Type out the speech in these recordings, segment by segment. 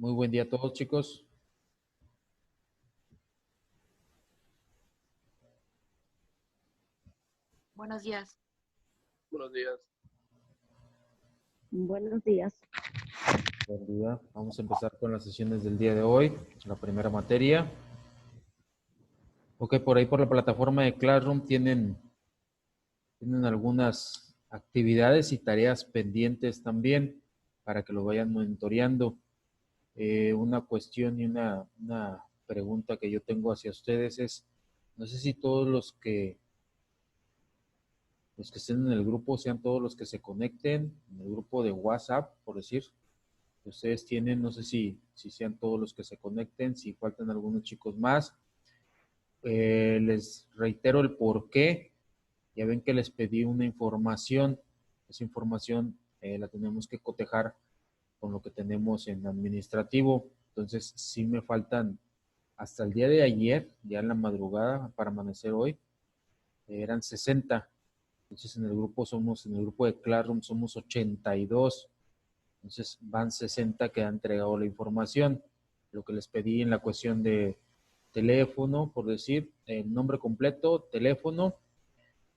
Muy buen día a todos, chicos. Buenos días. Buenos días. Buenos días. Buen día. Vamos a empezar con las sesiones del día de hoy, la primera materia. Ok, por ahí por la plataforma de Classroom tienen algunas actividades y tareas pendientes también para que lo vayan monitoreando. Una cuestión y una pregunta que yo tengo hacia ustedes es, no sé si todos los que estén en el grupo sean todos los que se conecten en el grupo de WhatsApp, por decir, que ustedes tienen, no sé si sean todos los que se conecten, si faltan algunos chicos más. Les reitero el por qué. Ya ven que les pedí una información. Esa información la tenemos que cotejar con lo que tenemos en administrativo. Entonces, sí me faltan hasta el día de ayer, ya en la madrugada, para amanecer hoy, eran 60. Entonces, en el grupo de Classroom somos 82. Entonces van 60 que han entregado la información. Lo que les pedí en la cuestión de teléfono, por decir, el nombre completo, teléfono,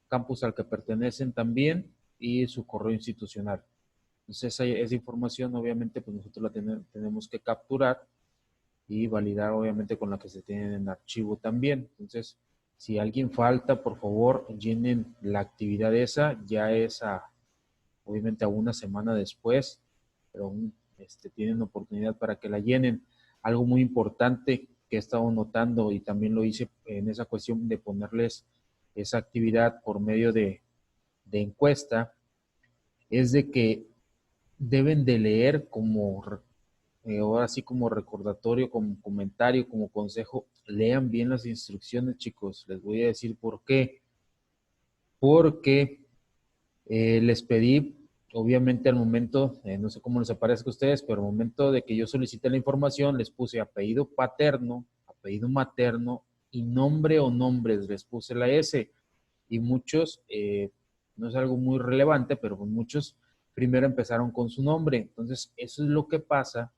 campus al que pertenecen también y su correo institucional. Entonces esa información obviamente pues nosotros la tenemos que capturar y validar obviamente con la que se tiene en archivo también. Entonces, si alguien falta, por favor, llenen la actividad esa, ya es obviamente a una semana después, pero aún tienen oportunidad para que la llenen. Algo muy importante que he estado notando y también lo hice en esa cuestión de ponerles esa actividad por medio de encuesta, es de que deben de leer como, ahora sí como recordatorio, como comentario, como consejo, lean bien las instrucciones, chicos. Les voy a decir por qué. Porque les pedí, obviamente al momento, no sé cómo les aparezca a ustedes, pero al momento de que yo solicité la información, les puse apellido paterno, apellido materno y nombre o nombres, les puse la S. Y muchos, no es algo muy relevante, pero muchos primero empezaron con su nombre. Entonces, eso es lo que pasa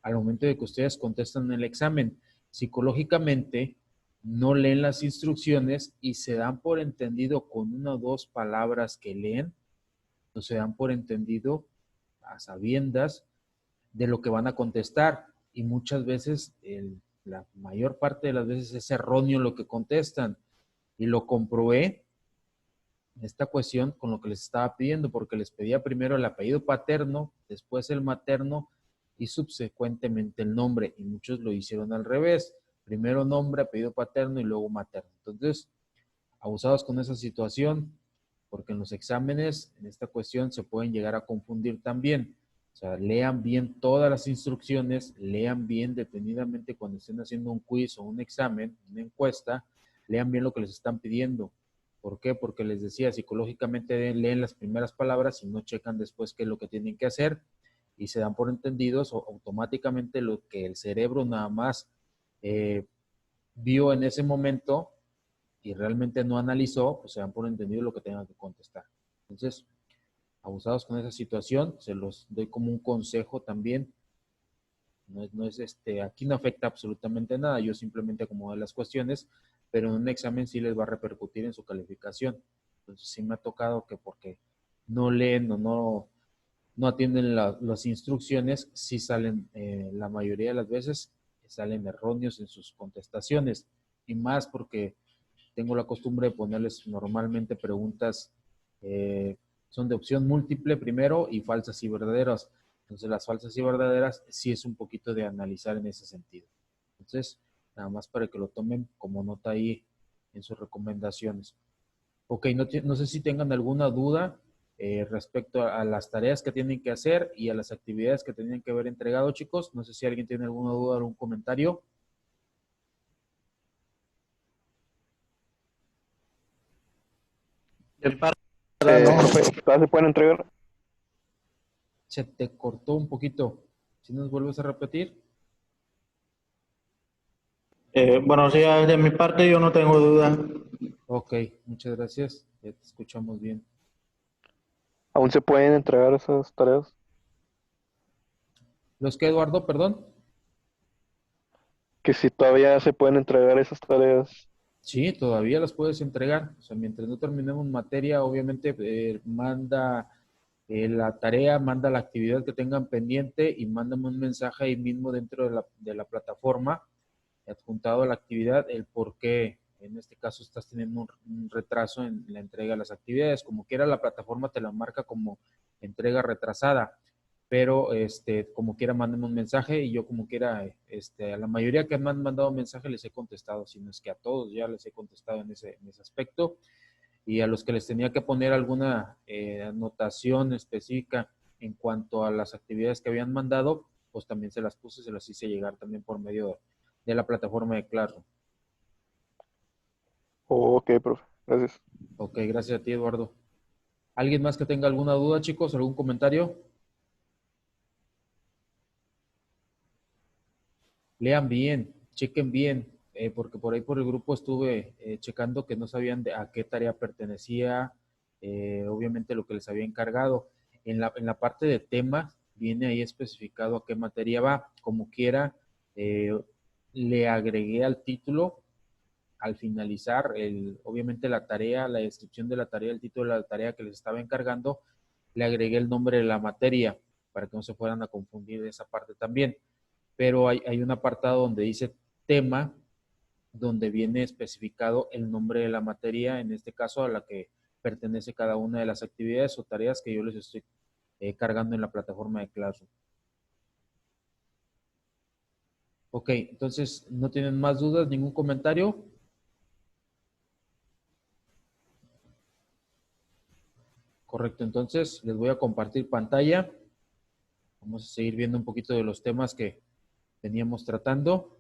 al momento de que ustedes contestan el examen. Psicológicamente, no leen las instrucciones y se dan por entendido con una o dos palabras que leen, no se dan por entendido a sabiendas de lo que van a contestar y muchas veces, la mayor parte de las veces es erróneo lo que contestan y lo comprobé esta cuestión con lo que les estaba pidiendo porque les pedía primero el apellido paterno, después el materno y subsecuentemente el nombre y muchos lo hicieron al revés, primero nombre, apellido paterno y luego materno. Entonces, abusados con esa situación, porque en los exámenes, en esta cuestión, se pueden llegar a confundir también. O sea, lean bien todas las instrucciones, lean bien detenidamente cuando estén haciendo un quiz o un examen, una encuesta, lean bien lo que les están pidiendo. ¿Por qué? Porque les decía, psicológicamente leen las primeras palabras y no checan después qué es lo que tienen que hacer y se dan por entendidos o automáticamente lo que el cerebro nada más vio en ese momento y realmente no analizó, pues se dan por entendido lo que tengan que contestar. Entonces, abusados con esa situación, se los doy como un consejo también. Aquí no afecta absolutamente nada, yo simplemente acomodo las cuestiones, pero en un examen sí les va a repercutir en su calificación. Entonces sí me ha tocado que porque no leen o no atienden las instrucciones, sí salen, la mayoría de las veces, salen erróneos en sus contestaciones. Y más porque tengo la costumbre de ponerles normalmente preguntas, son de opción múltiple primero y falsas y verdaderas. Entonces las falsas y verdaderas sí es un poquito de analizar en ese sentido. Entonces, nada más para que lo tomen como nota ahí en sus recomendaciones. Ok, no sé si tengan alguna duda respecto a las tareas que tienen que hacer y a las actividades que tenían que haber entregado, chicos. No sé si alguien tiene alguna duda o algún comentario. De parte, ¿Todavía se pueden entregar? Se te cortó un poquito. Si nos vuelves a repetir. Bueno, sí, de mi parte yo no tengo duda. Ok, muchas gracias. Ya te escuchamos bien. ¿Aún se pueden entregar esas tareas? Los que, Eduardo, perdón. Que si todavía se pueden entregar esas tareas. Sí, todavía las puedes entregar. O sea, mientras no terminemos materia, obviamente manda la tarea, manda la actividad que tengan pendiente y mándame un mensaje ahí mismo dentro de la plataforma, adjuntado a la actividad, el por qué en este caso estás teniendo un retraso en la entrega de las actividades. Como quiera, la plataforma te la marca como entrega retrasada, pero como quiera, mándenme un mensaje y yo como quiera, a la mayoría que me han mandado mensaje les he contestado, si no es que a todos ya les he contestado en ese aspecto, y a los que les tenía que poner alguna anotación específica en cuanto a las actividades que habían mandado, pues también se las puse, se las hice llegar también por medio de la plataforma de Classroom. Ok, profe. Gracias. Ok, gracias a ti, Eduardo. ¿Alguien más que tenga alguna duda, chicos? ¿Algún comentario? Lean bien, chequen bien, porque por ahí por el grupo estuve checando que no sabían a qué tarea pertenecía, obviamente lo que les había encargado. En la parte de temas viene ahí especificado a qué materia va. Como quiera, eh, le agregué al título, al finalizar, obviamente la tarea, la descripción de la tarea, el título de la tarea que les estaba encargando, le agregué el nombre de la materia para que no se fueran a confundir de esa parte también, pero hay un apartado donde dice tema, donde viene especificado el nombre de la materia, en este caso a la que pertenece cada una de las actividades o tareas que yo les estoy cargando en la plataforma de Classroom. Ok, entonces, ¿no tienen más dudas, ningún comentario? Correcto, entonces les voy a compartir pantalla. Vamos a seguir viendo un poquito de los temas que veníamos tratando.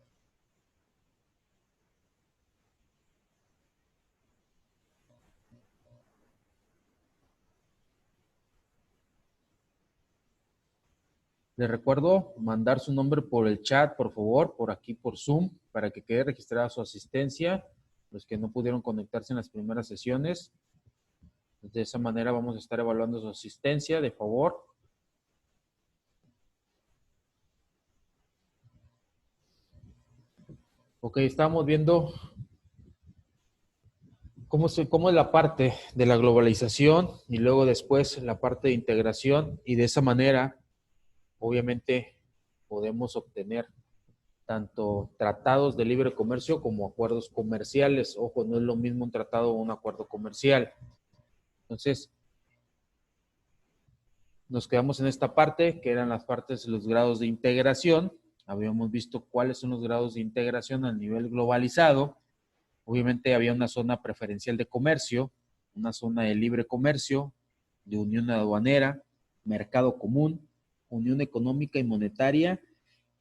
Les recuerdo mandar su nombre por el chat, por favor, por aquí, por Zoom, para que quede registrada su asistencia. Los que no pudieron conectarse en las primeras sesiones. De esa manera vamos a estar evaluando su asistencia, de favor. Ok, estamos viendo cómo es la parte de la globalización y luego después la parte de integración, y de esa manera obviamente podemos obtener tanto tratados de libre comercio como acuerdos comerciales. Ojo, no es lo mismo un tratado o un acuerdo comercial. Entonces, nos quedamos en esta parte, que eran las partes de los grados de integración. Habíamos visto cuáles son los grados de integración a nivel globalizado. Obviamente había una zona preferencial de comercio, una zona de libre comercio, de unión aduanera, mercado común, unión económica y monetaria,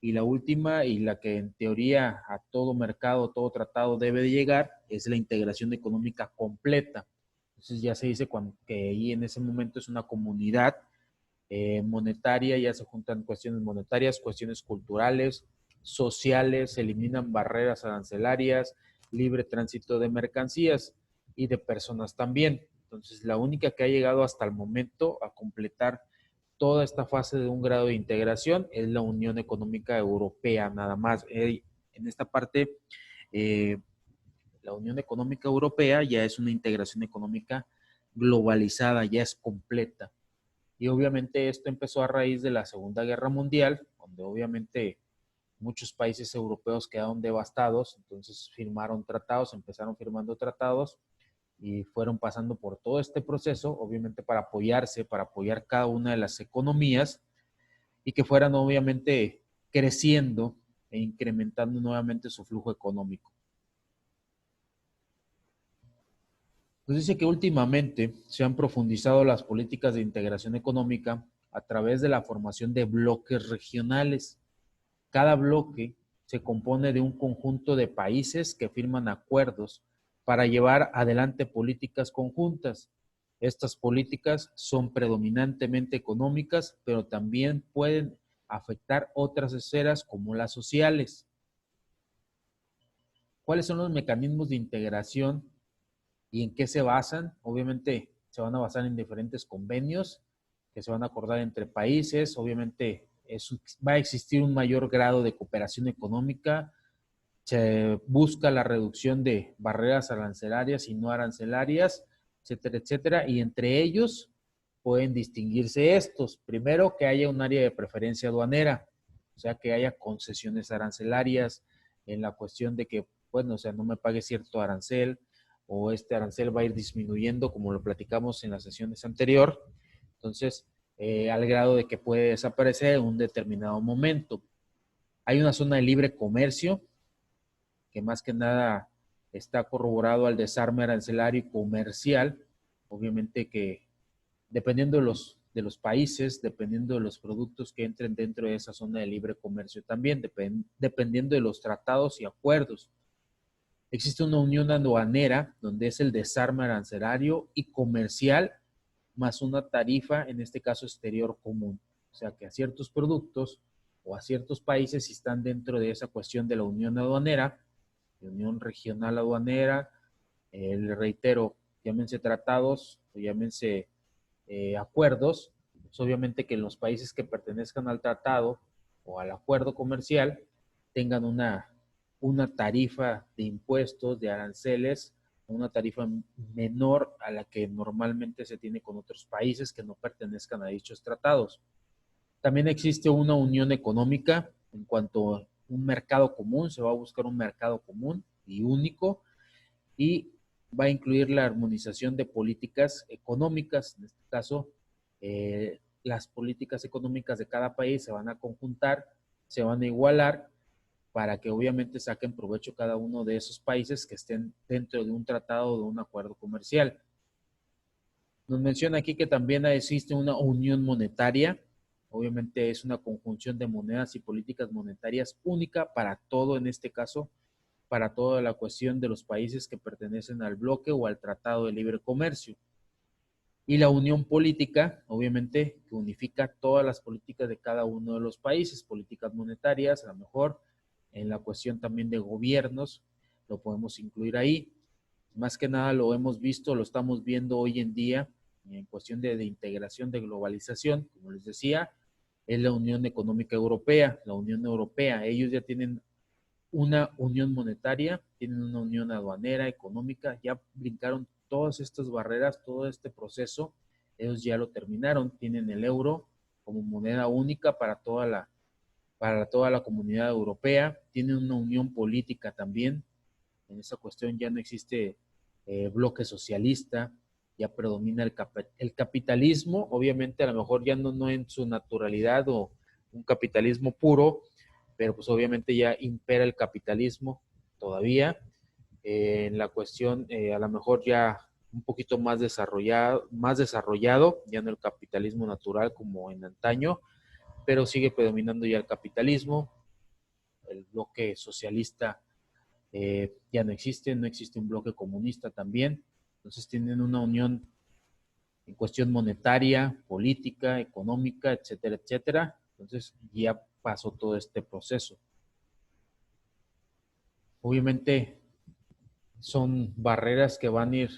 y la última, y la que en teoría a todo mercado, todo tratado debe de llegar, es la integración económica completa. Entonces ya se dice que ahí en ese momento es una comunidad monetaria, ya se juntan cuestiones monetarias, cuestiones culturales, sociales, se eliminan barreras arancelarias, libre tránsito de mercancías y de personas también. Entonces, la única que ha llegado hasta el momento a completar toda esta fase de un grado de integración es la Unión Económica Europea, nada más. En esta parte, eh, la Unión Económica Europea ya es una integración económica globalizada, ya es completa. Y obviamente esto empezó a raíz de la Segunda Guerra Mundial, donde obviamente muchos países europeos quedaron devastados, entonces firmaron tratados, empezaron firmando tratados y fueron pasando por todo este proceso, obviamente para apoyarse, para apoyar cada una de las economías y que fueran obviamente creciendo e incrementando nuevamente su flujo económico. Nos dice que últimamente se han profundizado las políticas de integración económica a través de la formación de bloques regionales. Cada bloque se compone de un conjunto de países que firman acuerdos para llevar adelante políticas conjuntas. Estas políticas son predominantemente económicas, pero también pueden afectar otras esferas como las sociales. ¿Cuáles son los mecanismos de integración y en qué se basan? Obviamente se van a basar en diferentes convenios que se van a acordar entre países, obviamente va a existir un mayor grado de cooperación económica, se busca la reducción de barreras arancelarias y no arancelarias, etcétera, etcétera, y entre ellos pueden distinguirse estos. Primero, que haya un área de preferencia aduanera, o sea, que haya concesiones arancelarias en la cuestión de que, bueno, o sea, no me pague cierto arancel o este arancel va a ir disminuyendo, como lo platicamos en las sesiones anteriores. Entonces, al grado de que puede desaparecer en un determinado momento. Hay una zona de libre comercio que más que nada está corroborado al desarme arancelario y comercial. Obviamente que dependiendo de los países, dependiendo de los productos que entren dentro de esa zona de libre comercio también, dependiendo de los tratados y acuerdos. Existe una unión aduanera donde es el desarme arancelario y comercial más una tarifa, en este caso exterior común. O sea que a ciertos productos o a ciertos países, si están dentro de esa cuestión de la unión aduanera, de unión regional aduanera, le reitero, llámense tratados o llámense acuerdos, pues obviamente que los países que pertenezcan al tratado o al acuerdo comercial tengan una tarifa de impuestos, de aranceles, una tarifa menor a la que normalmente se tiene con otros países que no pertenezcan a dichos tratados. También existe una unión económica en cuanto a un mercado común, se va a buscar un mercado común y único y va a incluir la armonización de políticas económicas, en este caso, las políticas económicas de cada país se van a conjuntar, se van a igualar para que obviamente saquen provecho cada uno de esos países que estén dentro de un tratado o de un acuerdo comercial. Nos menciona aquí que también existe una unión monetaria, obviamente es una conjunción de monedas y políticas monetarias única para todo, en este caso, para toda la cuestión de los países que pertenecen al bloque o al Tratado de Libre Comercio. Y la unión política, obviamente, que unifica todas las políticas de cada uno de los países, políticas monetarias, a lo mejor en la cuestión también de gobiernos, lo podemos incluir ahí. Más que nada lo hemos visto, lo estamos viendo hoy en día en cuestión de integración, de globalización, como les decía, es la Unión Económica Europea, la Unión Europea. Ellos ya tienen una unión monetaria, tienen una unión aduanera, económica, ya brincaron todas estas barreras, todo este proceso, ellos ya lo terminaron, tienen el euro como moneda única para toda la comunidad europea, tienen una unión política también, en esa cuestión ya no existe bloque socialista, ya predomina el capitalismo, obviamente a lo mejor ya no en su naturalidad o un capitalismo puro, pero pues obviamente ya impera el capitalismo todavía, en la cuestión a lo mejor ya un poquito más desarrollado, ya no el capitalismo natural como en antaño, pero sigue predominando ya el capitalismo, el bloque socialista ya no existe un bloque comunista también, entonces tienen una unión en cuestión monetaria, política, económica, etcétera, etcétera, entonces ya pasó todo este proceso. Obviamente son barreras que van a ir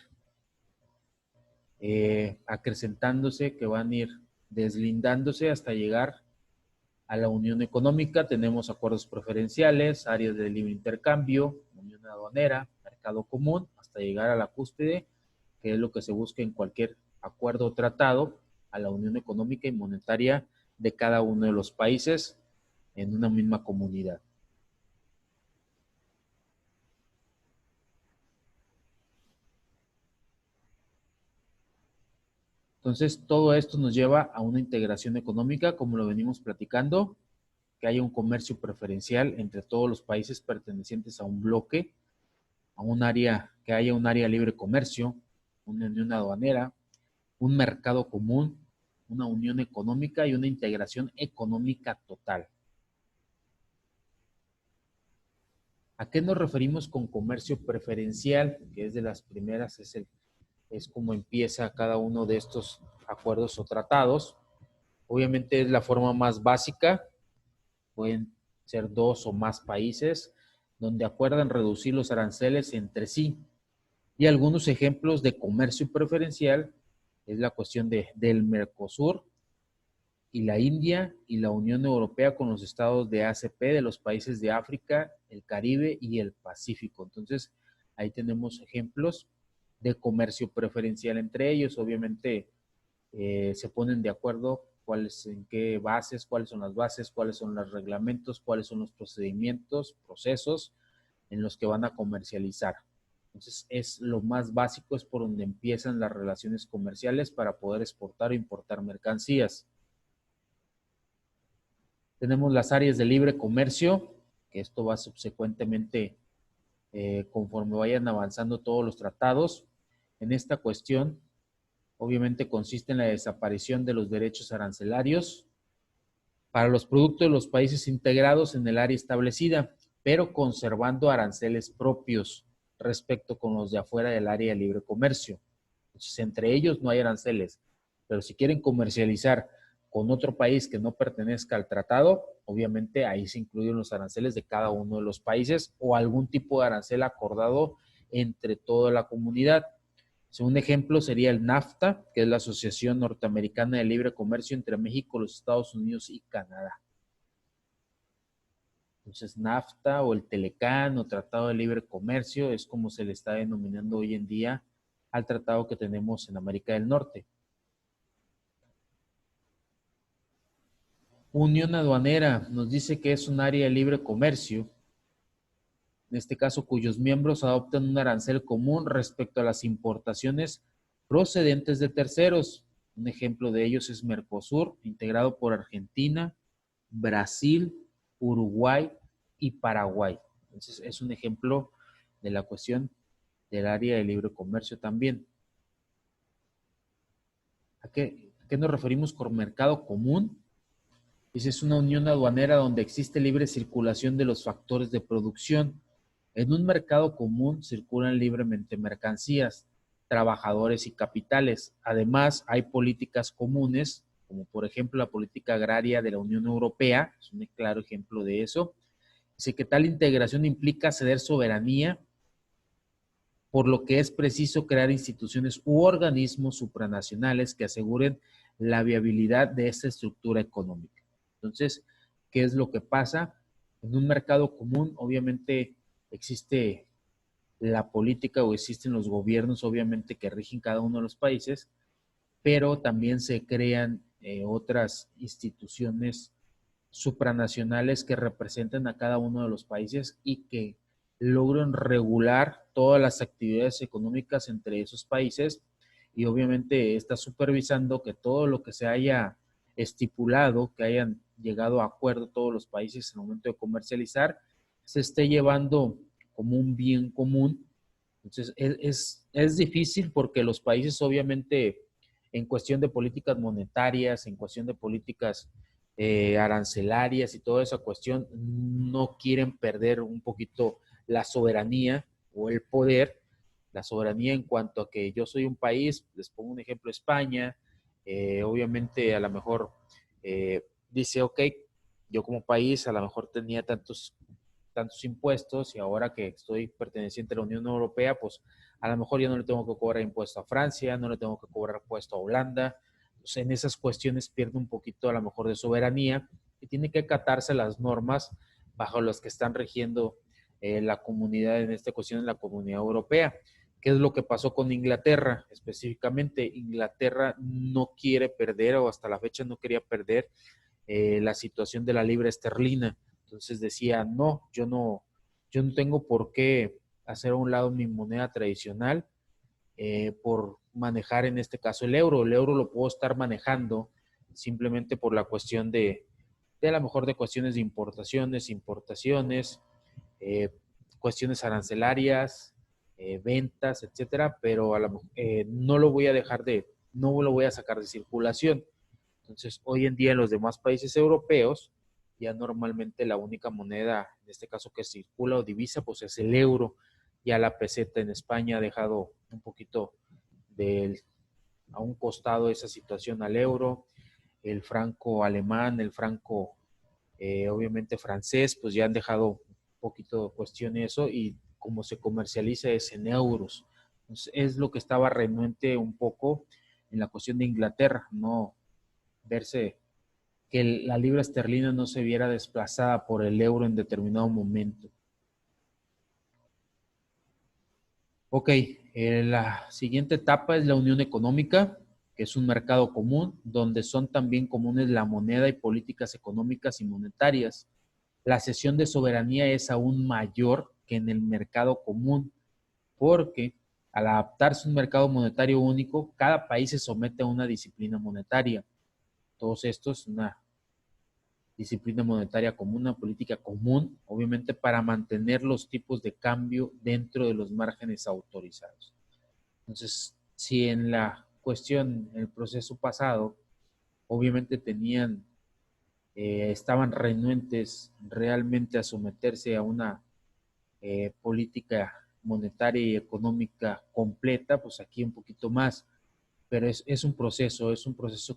acrecentándose, que van a ir deslindándose hasta llegar a la unión económica. Tenemos acuerdos preferenciales, áreas de libre intercambio, unión aduanera, mercado común, hasta llegar a la cúspide, que es lo que se busca en cualquier acuerdo o tratado, a la unión económica y monetaria de cada uno de los países en una misma comunidad. Entonces, todo esto nos lleva a una integración económica, como lo venimos platicando, que haya un comercio preferencial entre todos los países pertenecientes a un bloque, a un área, que haya un área de libre comercio, una unión aduanera, un mercado común, una unión económica y una integración económica total. ¿A qué nos referimos con comercio preferencial? Que es de las primeras, es como empieza cada uno de estos acuerdos o tratados. Obviamente es la forma más básica, pueden ser 2 o más países, donde acuerdan reducir los aranceles entre sí. Y algunos ejemplos de comercio preferencial es la cuestión del Mercosur, y la India y la Unión Europea con los estados de ACP de los países de África, el Caribe y el Pacífico. Entonces, ahí tenemos ejemplos de comercio preferencial entre ellos. Obviamente, se ponen de acuerdo en qué bases, cuáles son las bases, cuáles son los reglamentos, cuáles son los procedimientos, procesos en los que van a comercializar. Entonces, es lo más básico, es por donde empiezan las relaciones comerciales para poder exportar o importar mercancías. Tenemos las áreas de libre comercio, que esto va subsecuentemente conforme vayan avanzando todos los tratados. En esta cuestión, obviamente consiste en la desaparición de los derechos arancelarios para los productos de los países integrados en el área establecida, pero conservando aranceles propios respecto con los de afuera del área de libre comercio. Entonces, entre ellos no hay aranceles, pero si quieren comercializar con otro país que no pertenezca al tratado, obviamente ahí se incluyen los aranceles de cada uno de los países o algún tipo de arancel acordado entre toda la comunidad. Un ejemplo sería el NAFTA, que es la Asociación Norteamericana de Libre Comercio entre México, los Estados Unidos y Canadá. Entonces, NAFTA o el Telecán o Tratado de Libre Comercio es como se le está denominando hoy en día al tratado que tenemos en América del Norte. Unión Aduanera nos dice que es un área de libre comercio, en este caso cuyos miembros adoptan un arancel común respecto a las importaciones procedentes de terceros. Un ejemplo de ellos es Mercosur, integrado por Argentina, Brasil, Uruguay y Paraguay. Entonces, es un ejemplo de la cuestión del área de libre comercio también. ¿A qué nos referimos con mercado común? Es una unión aduanera donde existe libre circulación de los factores de producción. En un mercado común circulan libremente mercancías, trabajadores y capitales. Además, hay políticas comunes, como por ejemplo la política agraria de la Unión Europea, es un claro ejemplo de eso. Dice que tal integración implica ceder soberanía, por lo que es preciso crear instituciones u organismos supranacionales que aseguren la viabilidad de esta estructura económica. Entonces, ¿qué es lo que pasa? En un mercado común, obviamente, existe la política o existen los gobiernos, obviamente, que rigen cada uno de los países, pero también se crean otras instituciones supranacionales que representan a cada uno de los países y que logran regular todas las actividades económicas entre esos países y obviamente está supervisando que todo lo que se haya estipulado, que hayan llegado a acuerdo todos los países en el momento de comercializar, se esté llevando como un bien común. Entonces, es difícil porque los países obviamente en cuestión de políticas monetarias, en cuestión de políticas arancelarias y toda esa cuestión, no quieren perder un poquito la soberanía o el poder, la soberanía en cuanto a que yo soy un país, les pongo un ejemplo, España, obviamente a lo mejor dice, ok, yo como país a lo mejor tenía tantos impuestos y ahora que estoy perteneciente a la Unión Europea, pues a lo mejor ya no le tengo que cobrar impuesto a Francia, no le tengo que cobrar impuesto a Holanda. Pues en esas cuestiones pierde un poquito a lo mejor de soberanía y tiene que acatarse las normas bajo las que están rigiendo la comunidad, en esta cuestión en la Comunidad Europea. ¿Qué es lo que pasó con Inglaterra? Específicamente, Inglaterra no quiere perder o hasta la fecha no quería perder la situación de la libra esterlina. Entonces decía, no, yo no tengo por qué hacer a un lado mi moneda tradicional por manejar en este caso el euro. El euro lo puedo estar manejando simplemente por la cuestión de a lo mejor de cuestiones de importaciones, cuestiones arancelarias, ventas, etcétera, pero no lo voy a no lo voy a sacar de circulación. Entonces, hoy en día en los demás países europeos, ya normalmente la única moneda, en este caso que circula o divisa, pues es el euro. Ya la peseta en España ha dejado un poquito a un costado esa situación al euro. El franco alemán, el franco obviamente francés, pues ya han dejado un poquito de cuestión eso y como se comercializa es en euros. Entonces, es lo que estaba renuente un poco en la cuestión de Inglaterra, no verse que la libra esterlina no se viera desplazada por el euro en determinado momento. Ok, la siguiente etapa es la unión económica, que es un mercado común, donde son también comunes la moneda y políticas económicas y monetarias. La cesión de soberanía es aún mayor que en el mercado común, porque al adaptarse a un mercado monetario único, cada país se somete a una disciplina monetaria. Todos estos, una disciplina monetaria común, una política común, obviamente para mantener los tipos de cambio dentro de los márgenes autorizados. Entonces, si en la cuestión, en el proceso pasado, obviamente estaban renuentes realmente a someterse a una política monetaria y económica completa, pues aquí un poquito más, pero es un proceso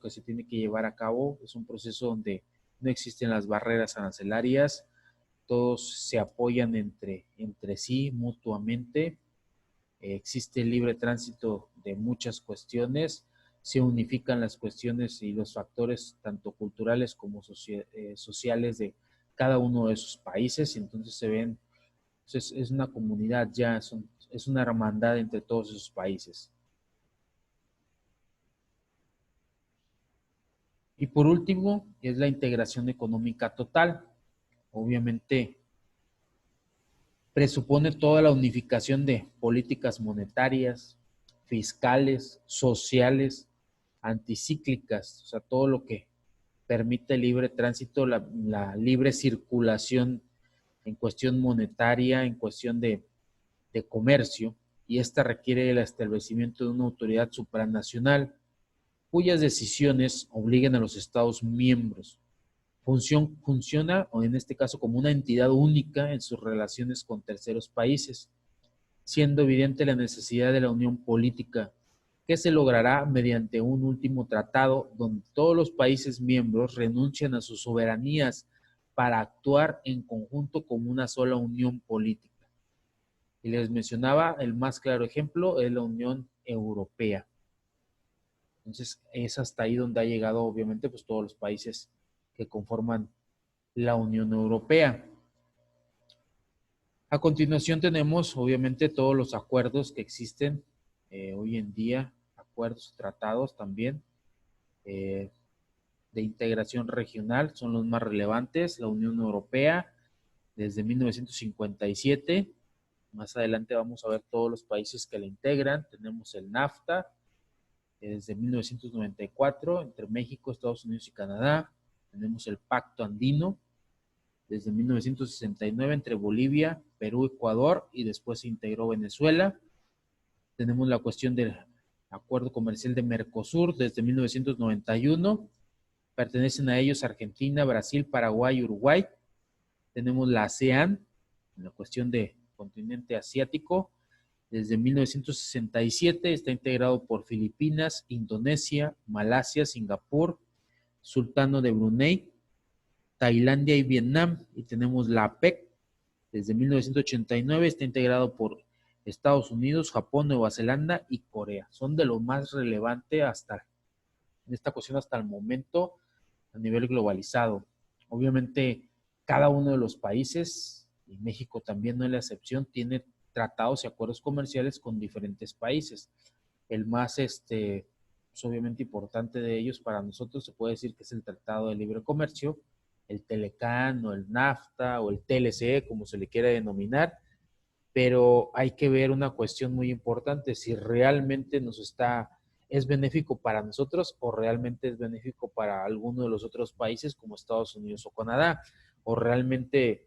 que se tiene que llevar a cabo, es un proceso donde no existen las barreras arancelarias, todos se apoyan entre sí mutuamente, existe el libre tránsito de muchas cuestiones, se unifican las cuestiones y los factores tanto culturales como sociales de cada uno de esos países, y entonces se ven, es una comunidad ya, es una hermandad entre todos esos países. Y por último, es la integración económica total. Obviamente, presupone toda la unificación de políticas monetarias, fiscales, sociales, anticíclicas, o sea, todo lo que permite el libre tránsito, la libre circulación en cuestión monetaria, en cuestión de comercio, y esta requiere el establecimiento de una autoridad supranacional cuyas decisiones obliguen a los Estados miembros. Funciona, o en este caso, como una entidad única en sus relaciones con terceros países, siendo evidente la necesidad de la unión política, que se logrará mediante un último tratado donde todos los países miembros renuncian a sus soberanías para actuar en conjunto como una sola unión política. Y les mencionaba, el más claro ejemplo es la Unión Europea. Entonces, es hasta ahí donde ha llegado, obviamente, pues todos los países que conforman la Unión Europea. A continuación tenemos, obviamente, todos los acuerdos que existen hoy en día, acuerdos, tratados también de integración regional, son los más relevantes. La Unión Europea, desde 1957, más adelante vamos a ver todos los países que la integran. Tenemos el NAFTA, desde 1994, entre México, Estados Unidos y Canadá. Tenemos el Pacto Andino, desde 1969, entre Bolivia, Perú, Ecuador, y después se integró Venezuela. Tenemos la cuestión del Acuerdo Comercial de Mercosur, desde 1991. Pertenecen a ellos Argentina, Brasil, Paraguay, Uruguay. Tenemos la ASEAN, en la cuestión de continente asiático, desde 1967, está integrado por Filipinas, Indonesia, Malasia, Singapur, Sultano de Brunei, Tailandia y Vietnam. Y tenemos la APEC, desde 1989, está integrado por Estados Unidos, Japón, Nueva Zelanda y Corea. Son de lo más relevante en esta cuestión hasta el momento a nivel globalizado. Obviamente, cada uno de los países, y México también no es la excepción, tiene tratados y acuerdos comerciales con diferentes países. El más, pues obviamente importante de ellos para nosotros se puede decir que es el Tratado de Libre Comercio, el Telecán o el NAFTA o el TLC, como se le quiera denominar, pero hay que ver una cuestión muy importante, si realmente es benéfico para nosotros o realmente es benéfico para alguno de los otros países como Estados Unidos o Canadá, o realmente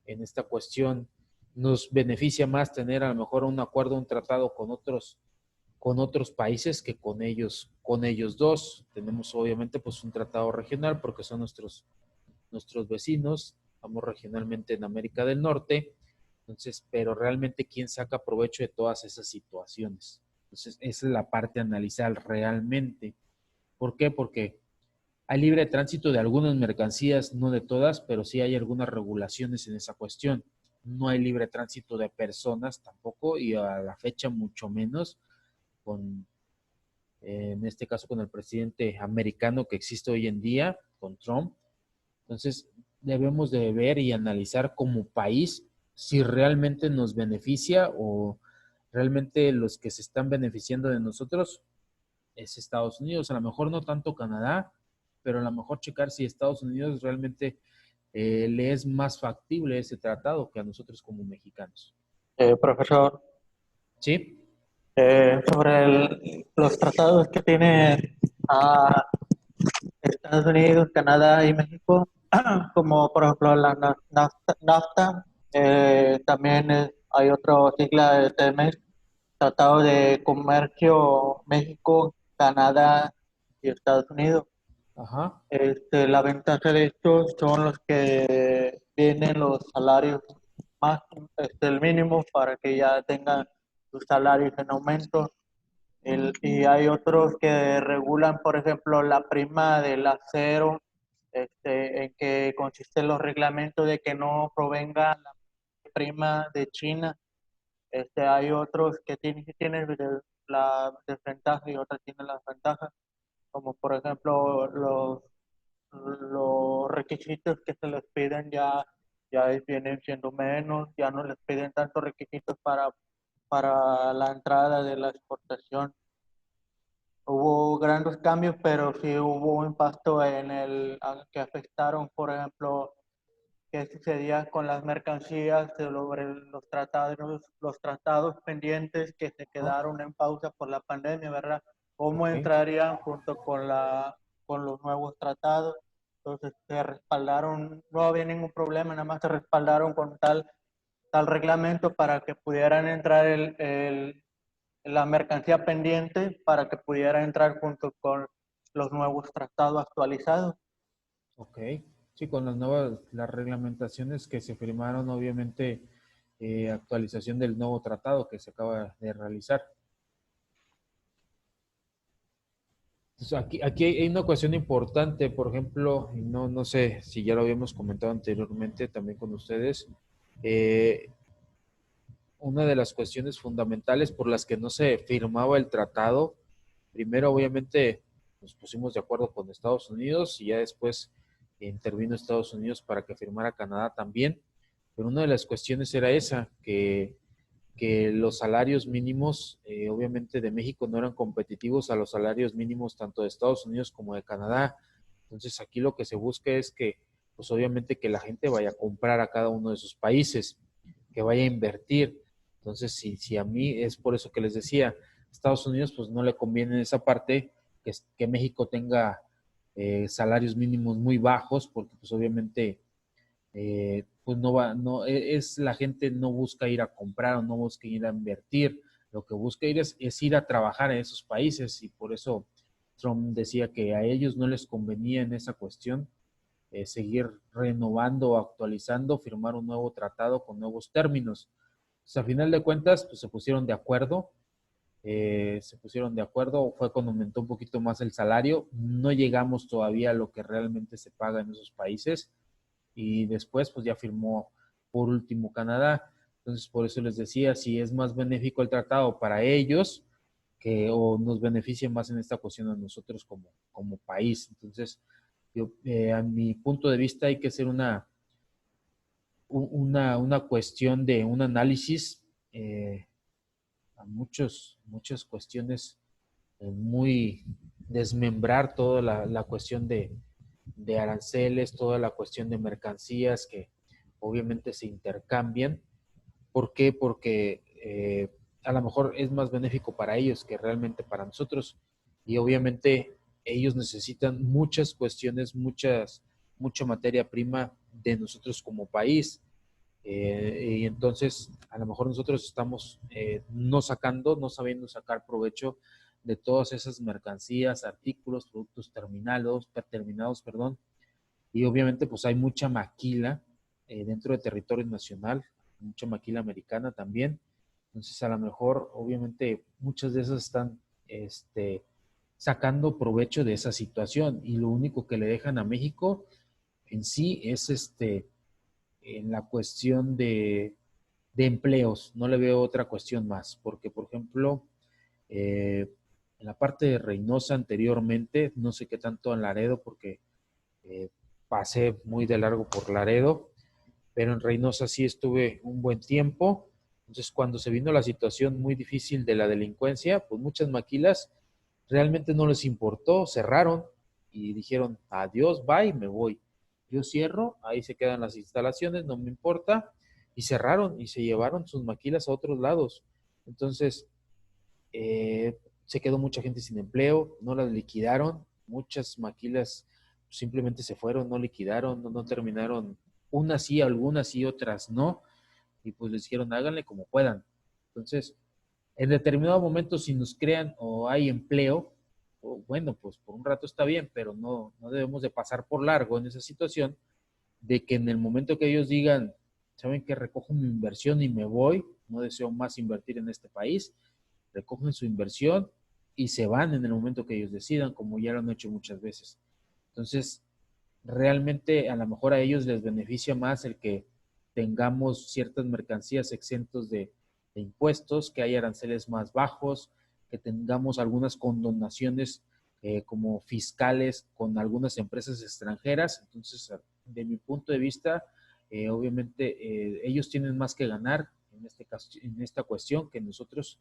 en esta cuestión nos beneficia más tener a lo mejor un acuerdo, un tratado con otros países que con ellos dos. Tenemos obviamente pues un tratado regional porque son nuestros vecinos, estamos regionalmente en América del Norte, entonces, pero realmente quién saca provecho de todas esas situaciones. Entonces, esa es la parte a analizar realmente. ¿Por qué? Porque hay libre tránsito de algunas mercancías, no de todas, pero sí hay algunas regulaciones en esa cuestión. No hay libre tránsito de personas tampoco, y a la fecha mucho menos con en este caso con el presidente americano que existe hoy en día, con Trump. Entonces, debemos de ver y analizar como país si realmente nos beneficia o realmente los que se están beneficiando de nosotros es Estados Unidos. A lo mejor no tanto Canadá, pero a lo mejor checar si Estados Unidos realmente le es más factible ese tratado que a nosotros como mexicanos. Profesor, ¿Sí? sobre los tratados que tiene Estados Unidos, Canadá y México, como por ejemplo la NAFTA, también hay otra sigla de TEMEC, Tratado de Comercio México, Canadá y Estados Unidos. Ajá. La ventaja de estos son los que tienen los salarios más, el mínimo para que ya tengan sus salarios en aumento. Y hay otros que regulan, por ejemplo, la prima del acero, en que consisten los reglamentos de que no provenga la prima de China. Hay otros que tienen la desventaja y otros tienen las ventajas, como por ejemplo los requisitos que se les piden ya vienen siendo menos, ya no les piden tantos requisitos para la entrada de la exportación. Hubo grandes cambios, pero sí hubo un impacto que afectaron, por ejemplo, qué sucedía con las mercancías sobre los tratados pendientes que se ¿No? quedaron en pausa por la pandemia, ¿verdad? ¿Cómo Ok. entrarían junto con los nuevos tratados? Entonces se respaldaron, no había ningún problema, nada más se respaldaron con tal reglamento para que pudieran entrar la mercancía pendiente para que pudiera entrar junto con los nuevos tratados actualizados. Ok. Sí, con las nuevas, las reglamentaciones que se firmaron, obviamente, actualización del nuevo tratado que se acaba de realizar. Entonces, aquí hay una cuestión importante, por ejemplo, y no sé si ya lo habíamos comentado anteriormente también con ustedes, eh, una de las cuestiones fundamentales por las que no se firmaba el tratado, primero obviamente nos pusimos de acuerdo con Estados Unidos y ya después intervino Estados Unidos para que firmara Canadá también, pero una de las cuestiones era esa, que los salarios mínimos, obviamente de México, no eran competitivos a los salarios mínimos tanto de Estados Unidos como de Canadá. Entonces aquí lo que se busca es que, pues obviamente que la gente vaya a comprar a cada uno de sus países, que vaya a invertir. Entonces, si a mí es por eso que les decía, Estados Unidos pues no le conviene en esa parte que México tenga salarios mínimos muy bajos, porque pues obviamente pues no va, no, es la gente no busca ir a comprar o no busca ir a invertir, lo que busca ir es ir a trabajar en esos países y por eso Trump decía que a ellos no les convenía en esa cuestión seguir renovando o actualizando, firmar un nuevo tratado con nuevos términos. Pues, a final de cuentas, pues se pusieron de acuerdo, fue cuando aumentó un poquito más el salario, no llegamos todavía a lo que realmente se paga en esos países, y después pues ya firmó por último Canadá. Entonces por eso les decía, si es más benéfico el tratado para ellos o nos beneficia más en esta cuestión a nosotros como país. Entonces, a mi punto de vista hay que hacer una cuestión de un análisis a muchas cuestiones muy desmembrar toda la cuestión de aranceles, toda la cuestión de mercancías que obviamente se intercambian. ¿Por qué? Porque a lo mejor es más benéfico para ellos que realmente para nosotros. Y obviamente ellos necesitan muchas cuestiones, mucha materia prima de nosotros como país. Y entonces a lo mejor nosotros estamos no sabiendo sacar provecho de todas esas mercancías, artículos, productos terminados, perdón, y obviamente pues hay mucha maquila dentro de territorio nacional, mucha maquila americana también, entonces a lo mejor obviamente muchas de esas están sacando provecho de esa situación y lo único que le dejan a México en sí es en la cuestión de empleos, no le veo otra cuestión más, porque por ejemplo, eh, En la parte de Reynosa anteriormente, no sé qué tanto en Laredo porque pasé muy de largo por Laredo, pero en Reynosa sí estuve un buen tiempo. Entonces, cuando se vino la situación muy difícil de la delincuencia, pues muchas maquilas realmente no les importó, cerraron y dijeron, adiós, bye, me voy. Yo cierro, ahí se quedan las instalaciones, no me importa, y cerraron y se llevaron sus maquilas a otros lados. Entonces, se quedó mucha gente sin empleo, no las liquidaron, muchas maquilas simplemente se fueron, no liquidaron, no terminaron, unas sí, algunas sí, otras no, y pues les dijeron háganle como puedan. Entonces, en determinado momento, si nos crean o hay empleo, bueno, pues por un rato está bien, pero no debemos de pasar por largo en esa situación de que en el momento que ellos digan, saben que recojo mi inversión y me voy, no deseo más invertir en este país, recogen su inversión y se van en el momento que ellos decidan, como ya lo han hecho muchas veces. Entonces, realmente a lo mejor a ellos les beneficia más el que tengamos ciertas mercancías exentos de impuestos, que haya aranceles más bajos, que tengamos algunas condonaciones como fiscales con algunas empresas extranjeras. Entonces, de mi punto de vista, obviamente ellos tienen más que ganar en, este caso, en esta cuestión que nosotros.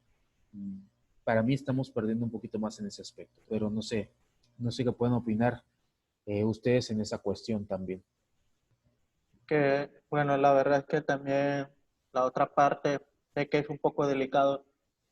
Para mí estamos perdiendo un poquito más en ese aspecto, pero no sé qué pueden opinar ustedes en esa cuestión también. Que, bueno, la verdad es que también la otra parte, sé que es un poco delicado,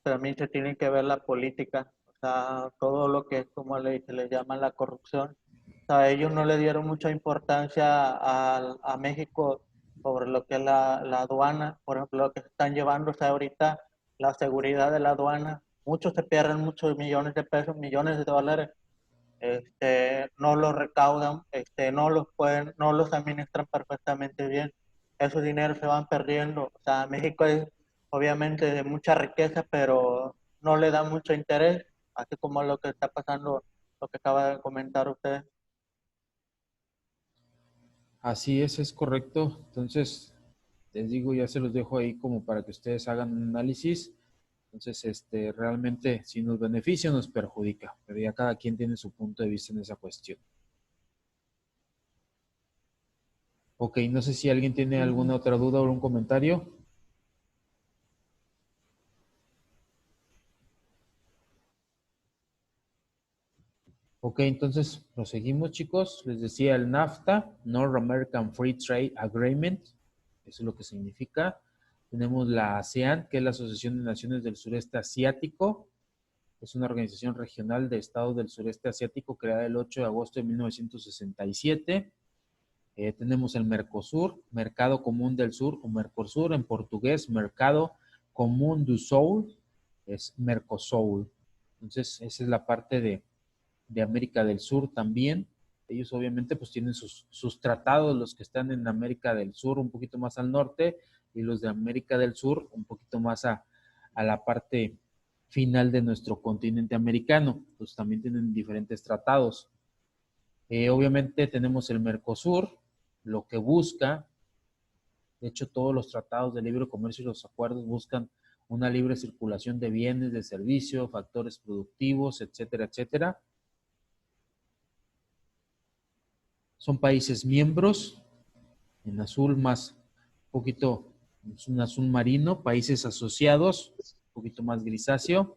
también se tiene que ver la política, o sea, todo lo que es como se le llama la corrupción. O sea, ellos no le dieron mucha importancia a México sobre lo que es la aduana, por ejemplo, lo que se están llevándose ahorita, la seguridad de la aduana. Muchos se pierden muchos millones de pesos, millones de dólares, no los recaudan, no los administran perfectamente bien. Esos dineros se van perdiendo. O sea, México es obviamente de mucha riqueza, pero no le da mucho interés, así como lo que está pasando, lo que acaba de comentar usted. Así es correcto. Entonces, les digo, ya se los dejo ahí como para que ustedes hagan un análisis. Entonces, realmente si nos beneficia o nos perjudica, pero ya cada quien tiene su punto de vista en esa cuestión. Ok, no sé si alguien tiene alguna otra duda o algún comentario. Ok, entonces proseguimos, chicos. Les decía el NAFTA, North American Free Trade Agreement, eso es lo que significa. Tenemos la ASEAN, que es la Asociación de Naciones del Sureste Asiático. Es una organización regional de estados del sureste asiático creada el 8 de agosto de 1967. Tenemos el Mercosur, Mercado Común del Sur, o Mercosur en portugués, Mercado Común do Sul, es Mercosur. Entonces, esa es la parte de América del Sur también. Ellos obviamente pues tienen sus tratados, los que están en América del Sur un poquito más al norte y los de América del Sur un poquito más a la parte final de nuestro continente americano. Pues también tienen diferentes tratados. Obviamente tenemos el Mercosur, lo que busca, de hecho todos los tratados de libre comercio y los acuerdos buscan una libre circulación de bienes, de servicios, factores productivos, etcétera, etcétera. Son países miembros, en azul más, un poquito, es un azul marino, países asociados, un poquito más grisáceo,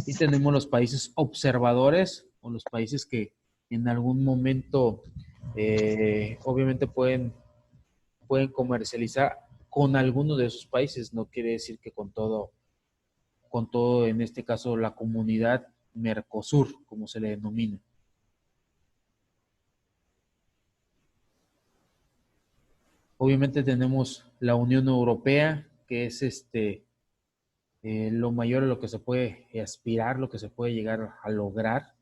y tenemos los países observadores, o los países que en algún momento obviamente pueden comercializar con alguno de esos países, no quiere decir que con todo, en este caso, la comunidad Mercosur, como se le denomina. Obviamente tenemos la Unión Europea, que es lo mayor a lo que se puede aspirar, lo que se puede llegar a lograr.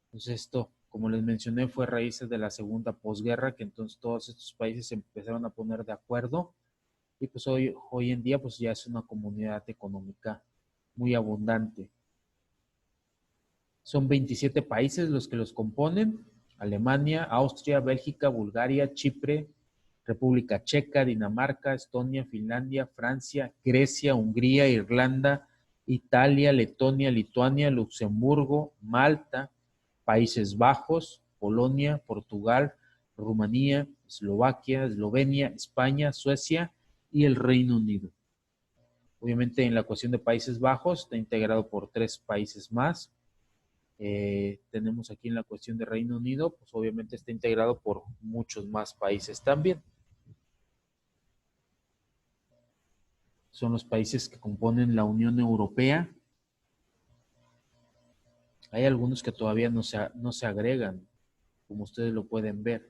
Entonces esto, como les mencioné, fue raíces de la segunda posguerra, que entonces todos estos países se empezaron a poner de acuerdo y pues hoy en día pues ya es una comunidad económica muy abundante. Son 27 países los que los componen: Alemania, Austria, Bélgica, Bulgaria, Chipre, República Checa, Dinamarca, Estonia, Finlandia, Francia, Grecia, Hungría, Irlanda, Italia, Letonia, Lituania, Luxemburgo, Malta, Países Bajos, Polonia, Portugal, Rumanía, Eslovaquia, Eslovenia, España, Suecia y el Reino Unido. Obviamente en la cuestión de Países Bajos está integrado por 3 países más. Tenemos aquí en la cuestión de Reino Unido, pues obviamente está integrado por muchos más países también. Son los países que componen la Unión Europea. Hay algunos que todavía no se agregan, como ustedes lo pueden ver.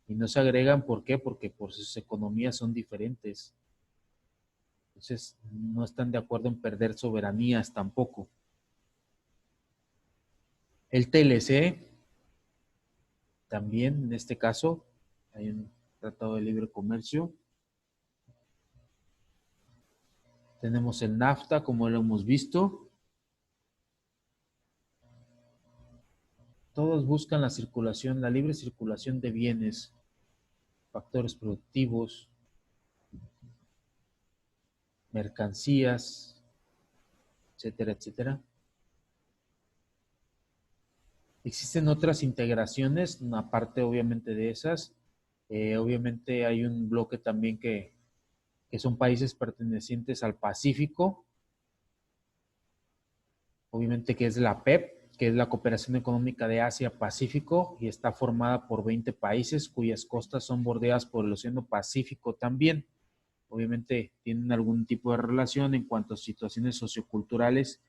Y no se agregan, ¿por qué? Porque por sus economías son diferentes. Entonces, no están de acuerdo en perder soberanías tampoco. El TLC, también en este caso, hay un tratado de libre comercio. Tenemos el NAFTA, como lo hemos visto. Todos buscan la circulación, la libre circulación de bienes, factores productivos, mercancías, etcétera, etcétera. Existen otras integraciones, aparte obviamente de esas. Obviamente hay un bloque también que son países pertenecientes al Pacífico, obviamente que es la PEP, que es la Cooperación Económica de Asia-Pacífico, y está formada por 20 países cuyas costas son bordeadas por el Océano Pacífico también. Obviamente tienen algún tipo de relación en cuanto a situaciones socioculturales,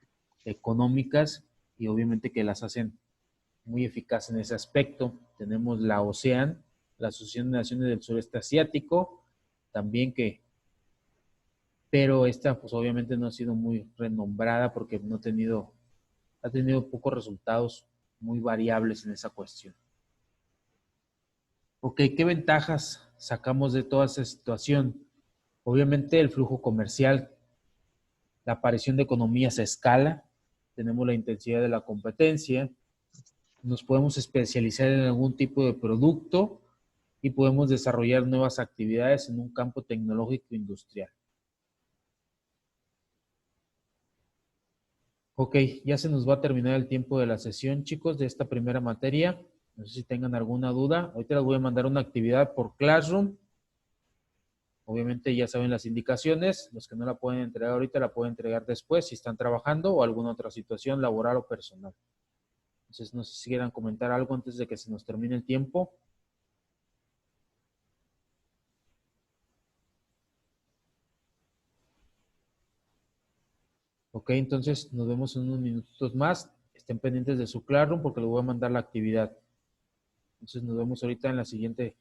económicas, y obviamente que las hacen muy eficaces en ese aspecto. Tenemos la ASEAN, la Asociación de Naciones del Sureste Asiático, también pero esta pues obviamente no ha sido muy renombrada porque ha tenido pocos resultados muy variables en esa cuestión. Ok, ¿qué ventajas sacamos de toda esa situación? Obviamente el flujo comercial, la aparición de economías a escala, tenemos la intensidad de la competencia, nos podemos especializar en algún tipo de producto y podemos desarrollar nuevas actividades en un campo tecnológico industrial. Ok, ya se nos va a terminar el tiempo de la sesión, chicos, de esta primera materia. No sé si tengan alguna duda. Ahorita les voy a mandar una actividad por Classroom. Obviamente ya saben las indicaciones. Los que no la pueden entregar ahorita la pueden entregar después si están trabajando o alguna otra situación laboral o personal. Entonces no sé si quieran comentar algo antes de que se nos termine el tiempo. Ok, entonces nos vemos en unos minutos más. Estén pendientes de su Classroom porque les voy a mandar la actividad. Entonces nos vemos ahorita en la siguiente